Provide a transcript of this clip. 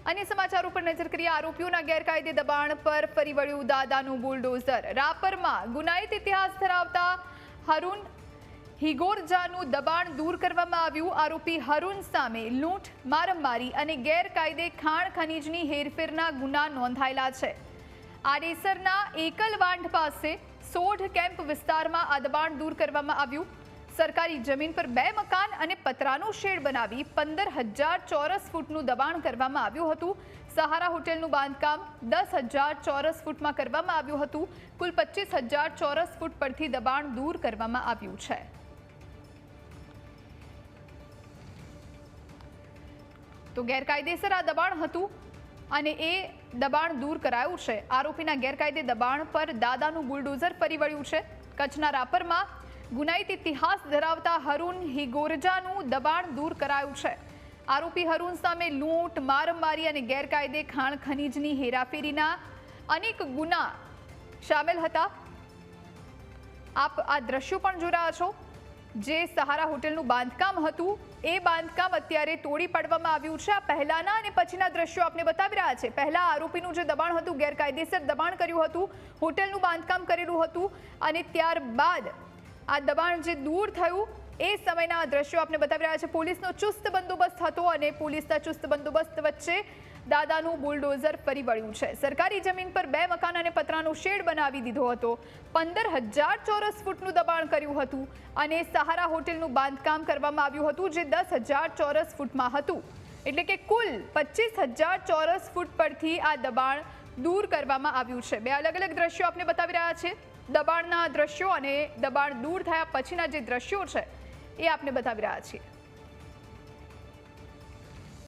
अन्य समाचारों पर नजर करिए। आरोपीओना गैरकायदे दबाण पर फरी वळ्युं दादानुं बुलडोઝર। रापરમાં ગુનાહિત ઇતિહાસ ધરાવતા હરુન હિગોરજાનું દબાણ દૂર કરવામાં આવ્યું। આરોપી હરુન સામે લૂંટ, મારમારી અને ગેરકાયદે ખાણ ખનીજની હેરફેરના ગુના નોંધાયેલા છે। આડેસરના એકલવાંઢ પાસે સોઢ કેમ્પ વિસ્તારમાં આ દબાણ દૂર કરવામાં આવ્યું। સરકારી જમીન પર 2 મકાન અને પતરાનું શેડ બનાવી 15,000 ચોરસ ફૂટનું દબાણ કરવામાં આવ્યું હતું। સહારા હોટેલનું બાંધકામ 10,000 ચોરસ ફૂટમાં કરવામાં આવ્યું હતું। કુલ 25,000 ચોરસ ફૂટ પરથી દબાણ દૂર કરવામાં આવ્યું છે। તો ગેરકાયદેસર આ દબાણ હતું અને એ દબાણ દૂર કરાયું છે। આરોપીના ગેરકાયદે દબાણ પર દાદાનું બુલડોઝર ફરી વળ્યું છે। કચ્છના રાપરમાં ગુનાહિત ઇતિહાસ ધરાવતા હરુન હિગોરજાનું દબાણ દૂર કરાયું છે। આરોપી હરુન સામે લૂંટ, મારમારી અને ગેરકાયદે ખાણ ખનીજની હેરાફેરીના અનેક ગુના શામેલ હતા। આપ આ દ્રશ્યો પણ જોઈ રહ્યા છો। જે સહારા હોટેલનું બાંધકામ હતું એ બાંધકામ અત્યારે તોડી પાડવામાં આવ્યું છે। આ પહેલાના અને પછીના દ્રશ્યો આપને બતાવી રહ્યા છે। પહેલા આરોપીનું જે દબાણ હતું, ગેરકાયદેસર દબાણ કર્યું હતું, હોટેલનું બાંધકામ કરેલું હતું અને ત્યારબાદ આ દબાણ જે દૂર થયું એ સમયના દ્રશ્યો આપને બતાવી રહ્યા છે। પોલીસનો ચુસ્ત બંદોબસ્ત હતો અને પોલીસના ચુસ્ત બંદોબસ્ત વચ્ચે દાદાનું બુલડોઝર ફરી વળ્યું છે। સરકારી જમીન પર 2 મકાન અને પતરાનો શેડ બનાવી દીધો હતો। 15,000 ચોરસ ફૂટનું દબાણ કર્યું હતું અને સહારા હોટેલનું બાંધકામ કરવામાં આવ્યું હતું જે 10,000 ચોરસ ફૂટમાં હતું। એટલે કે કુલ 25,000 ચોરસ ફૂટ પરથી આ દબાણ દૂર કરવામાં આવ્યું છે। 2 અલગ અલગ દ્રશ્યો આપને બતાવી રહ્યા છે। દબાણના દ્રશ્યો અને દબાણ દૂર થયા પછીના જે દ્રશ્યો છે એ આપને બતાવી રહ્યા છીએ।